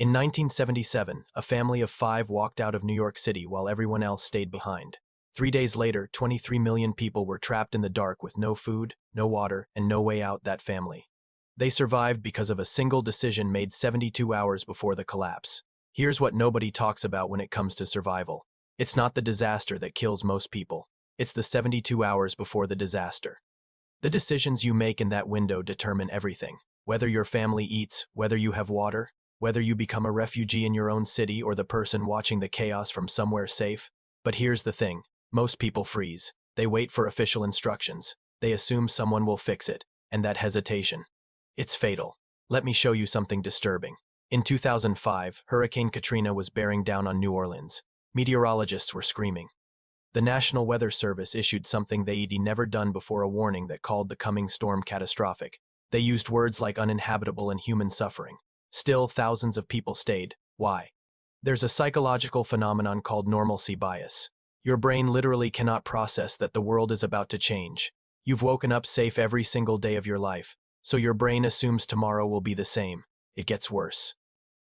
In 1977, a family of 5 walked out of New York City while everyone else stayed behind. 3 days later, 23 million people were trapped in the dark with no food, no water, and no way out. That family. They survived because of a single decision made 72 hours before the collapse. Here's what nobody talks about when it comes to survival. It's not the disaster that kills most people. It's the 72 hours before the disaster. The decisions you make in that window determine everything. Whether your family eats, whether you have water, whether you become a refugee in your own city or the person watching the chaos from somewhere safe. But here's the thing. Most people freeze. They wait for official instructions. They assume someone will fix it. And that hesitation. It's fatal. Let me show you something disturbing. In 2005, Hurricane Katrina was bearing down on New Orleans. Meteorologists were screaming. The National Weather Service issued something they'd never done before, a warning that called the coming storm catastrophic. They used words like uninhabitable and human suffering. Still, thousands of people stayed. Why? There's a psychological phenomenon called normalcy bias. Your brain literally cannot process that the world is about to change. You've woken up safe every single day of your life, so your brain assumes tomorrow will be the same. It gets worse.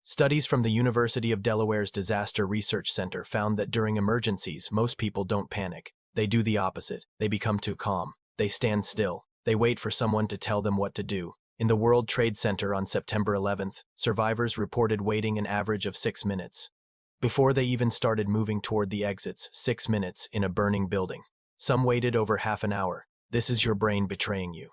Studies from the University of Delaware's Disaster Research Center found that during emergencies, most people don't panic. They do the opposite. They become too calm. They stand still. They wait for someone to tell them what to do. In the World Trade Center on September 11th, survivors reported waiting an average of 6 minutes. Before they even started moving toward the exits, 6 minutes in a burning building. Some waited over half an hour. This is your brain betraying you.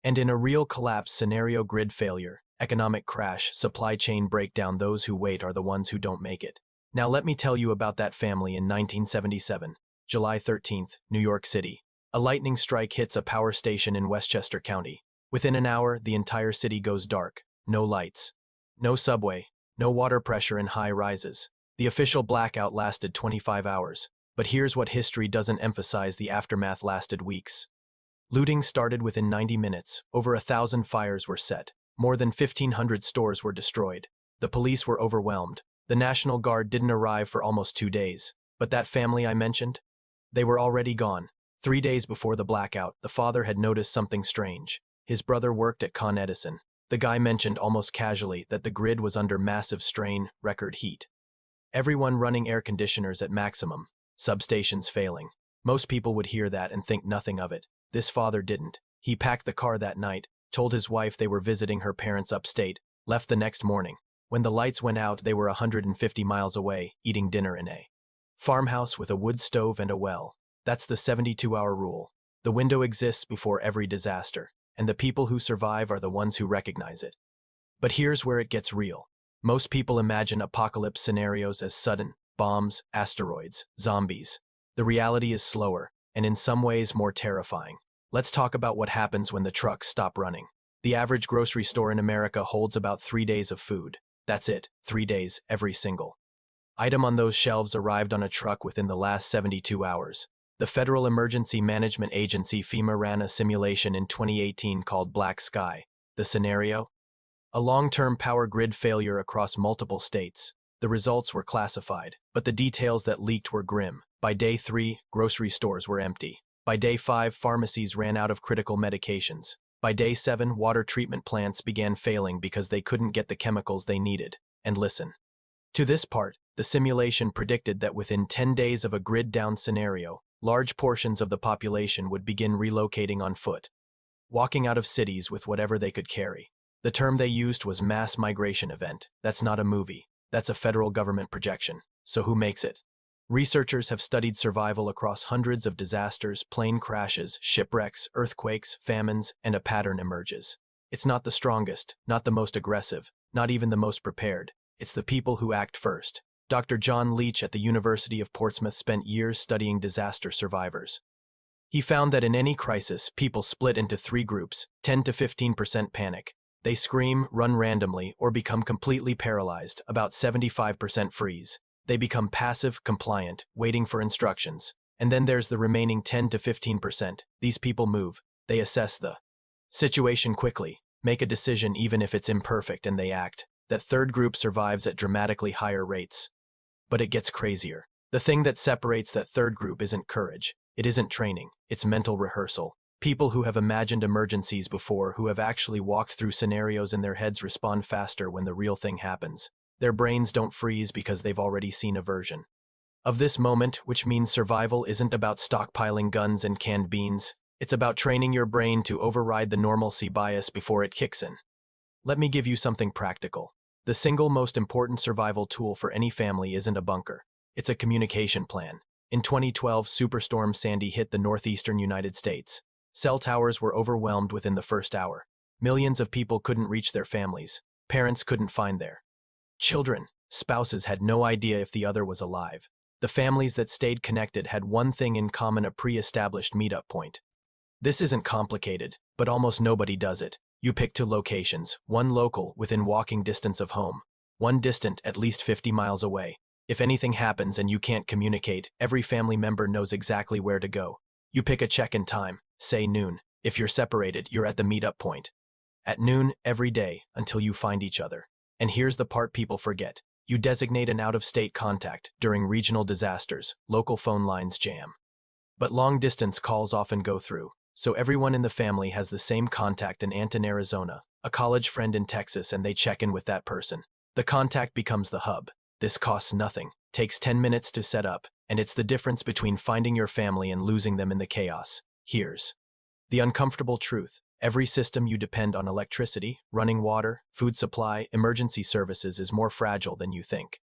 And in a real collapse scenario, grid failure, economic crash, supply chain breakdown, those who wait are the ones who don't make it. Now let me tell you about that family in 1977, July 13th, New York City. A lightning strike hits a power station in Westchester County. Within an hour, the entire city goes dark. No lights. No subway. No water pressure in high rises. The official blackout lasted 25 hours. But here's what history doesn't emphasize: the aftermath lasted weeks. Looting started within 90 minutes. Over 1,000 fires were set. More than 1,500 stores were destroyed. The police were overwhelmed. The National Guard didn't arrive for almost 2 days. But that family I mentioned? They were already gone. 3 days before the blackout, the father had noticed something strange. His brother worked at Con Edison. The guy mentioned almost casually that the grid was under massive strain, record heat. Everyone running air conditioners at maximum. Substations failing. Most people would hear that and think nothing of it. This father didn't. He packed the car that night, told his wife they were visiting her parents upstate, left the next morning. When the lights went out, they were 150 miles away, eating dinner in a farmhouse with a wood stove and a well. That's the 72-hour rule. The window exists before every disaster, and the people who survive are the ones who recognize it. But here's where it gets real. Most people imagine apocalypse scenarios as sudden: bombs, asteroids, zombies. The reality is slower, and in some ways more terrifying. Let's talk about what happens when the trucks stop running. The average grocery store in America holds about 3 days of food. That's it, 3 days, every single item on those shelves arrived on a truck within the last 72 hours. The Federal Emergency Management Agency FEMA ran a simulation in 2018 called Black Sky. The scenario? A long-term power grid failure across multiple states. The results were classified, but the details that leaked were grim. By day 3, grocery stores were empty. By day 5, pharmacies ran out of critical medications. By day 7, water treatment plants began failing because they couldn't get the chemicals they needed. And listen to this part. The simulation predicted that within 10 days of a grid-down scenario, large portions of the population would begin relocating on foot, walking out of cities with whatever they could carry. The term they used was mass migration event. That's not a movie. That's a federal government projection. So who makes it? Researchers have studied survival across hundreds of disasters, plane crashes, shipwrecks, earthquakes, famines, and a pattern emerges. It's not the strongest, not the most aggressive, not even the most prepared. It's the people who act first. Dr. John Leach at the University of Portsmouth spent years studying disaster survivors. He found that in any crisis, people split into 3 groups: 10 to 15% panic. They scream, run randomly, or become completely paralyzed. About 75% freeze. They become passive, compliant, waiting for instructions. And then there's the remaining 10 to 15%. These people move. They assess the situation quickly, make a decision even if it's imperfect, and they act. That third group survives at dramatically higher rates. But it gets crazier. The thing that separates that third group isn't courage. It isn't training. It's mental rehearsal. People who have imagined emergencies before, who have actually walked through scenarios in their heads, respond faster when the real thing happens. Their brains don't freeze because they've already seen a version of this moment, which means survival isn't about stockpiling guns and canned beans. It's about training your brain to override the normalcy bias before it kicks in. Let me give you something practical. The single most important survival tool for any family isn't a bunker. It's a communication plan. In 2012, Superstorm Sandy hit the northeastern United States. Cell towers were overwhelmed within the first hour. Millions of people couldn't reach their families. Parents couldn't find their children. Spouses had no idea if the other was alive. The families that stayed connected had one thing in common: a pre-established meetup point. This isn't complicated, but almost nobody does it. You pick two locations, one local, within walking distance of home, one distant, at least 50 miles away. If anything happens and you can't communicate, every family member knows exactly where to go. You pick a check-in time, say noon. If you're separated, you're at the meetup point at noon every day until you find each other. And here's the part people forget. You designate an out-of-state contact. During regional disasters, local phone lines jam. But long-distance calls often go through, so everyone in the family has the same contact: an aunt in Arizona, a college friend in Texas, and they check in with that person. The contact becomes the hub. This costs nothing, takes 10 minutes to set up, and it's the difference between finding your family and losing them in the chaos. Here's the uncomfortable truth. Every system you depend on — electricity, running water, food supply, emergency services — is more fragile than you think.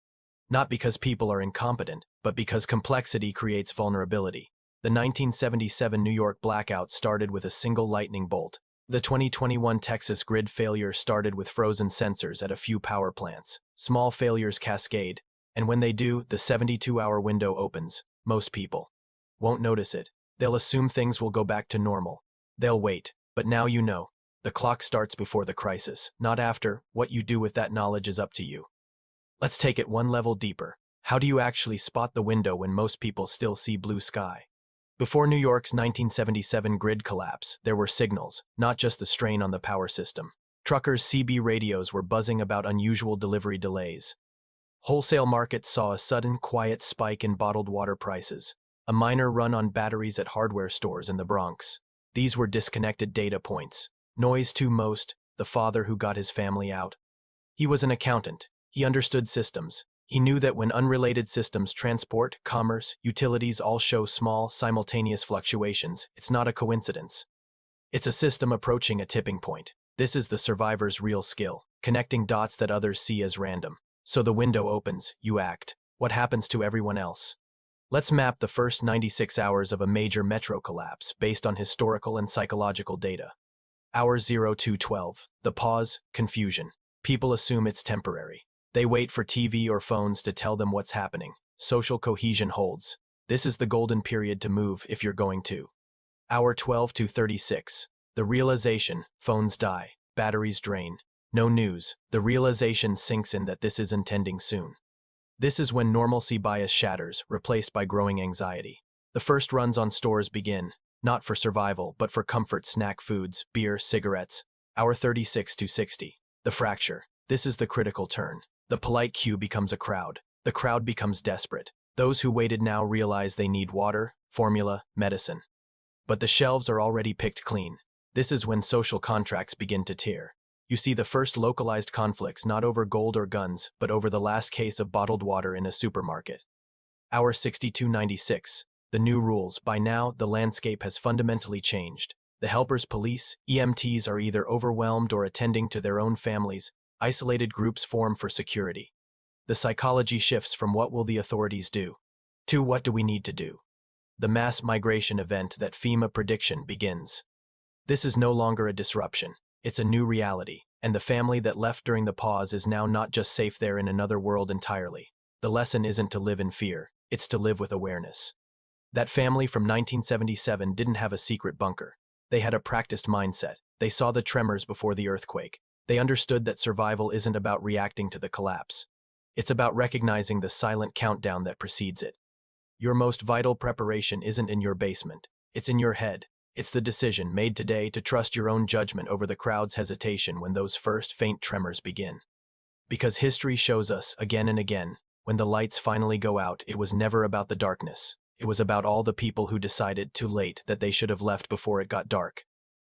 Not because people are incompetent, but because complexity creates vulnerability. The 1977 New York blackout started with a single lightning bolt. The 2021 Texas grid failure started with frozen sensors at a few power plants. Small failures cascade, and when they do, the 72-hour window opens. Most people won't notice it. They'll assume things will go back to normal. They'll wait. But now you know. The clock starts before the crisis, not after. What you do with that knowledge is up to you. Let's take it one level deeper. How do you actually spot the window when most people still see blue sky? Before New York's 1977 grid collapse, there were signals, not just the strain on the power system. Truckers' CB radios were buzzing about unusual delivery delays. Wholesale markets saw a sudden, quiet spike in bottled water prices. A minor run on batteries at hardware stores in the Bronx. These were disconnected data points. Noise to most. The father who got his family out. He was an accountant. He understood systems. He knew that when unrelated systems — transport, commerce, utilities — all show small, simultaneous fluctuations, it's not a coincidence. It's a system approaching a tipping point. This is the survivor's real skill, connecting dots that others see as random. So the window opens, you act. What happens to everyone else? Let's map the first 96 hours of a major metro collapse based on historical and psychological data. Hour 0 to 12. The pause, confusion. People assume it's temporary. They wait for TV or phones to tell them what's happening. Social cohesion holds. This is the golden period to move if you're going to. Hour 12 to 36. The realization: phones die, batteries drain. No news. The realization sinks in that this is intending soon. This is when normalcy bias shatters, replaced by growing anxiety. The first runs on stores begin, not for survival, but for comfort: snack foods, beer, cigarettes. Hour 36 to 60. The fracture. This is the critical turn. The polite queue becomes a crowd. The crowd becomes desperate. Those who waited now realize they need water, formula, medicine. But the shelves are already picked clean. This is when social contracts begin to tear. You see the first localized conflicts, not over gold or guns, but over the last case of bottled water in a supermarket. Hour 62:96. The new rules. By now, the landscape has fundamentally changed. The helpers, police, EMTs are either overwhelmed or attending to their own families. Isolated groups form for security. The psychology shifts from "what will the authorities do?" to "what do we need to do?" The mass migration event that FEMA prediction begins. This is no longer a disruption. It's a new reality, and the family that left during the pause is now not just safe there in another world entirely. The lesson isn't to live in fear, it's to live with awareness. That family from 1977 didn't have a secret bunker. They had a practiced mindset. They saw the tremors before the earthquake. They understood that survival isn't about reacting to the collapse. It's about recognizing the silent countdown that precedes it. Your most vital preparation isn't in your basement. It's in your head. It's the decision made today to trust your own judgment over the crowd's hesitation when those first faint tremors begin. Because history shows us, again and again, when the lights finally go out, it was never about the darkness. It was about all the people who decided, too late, that they should have left before it got dark.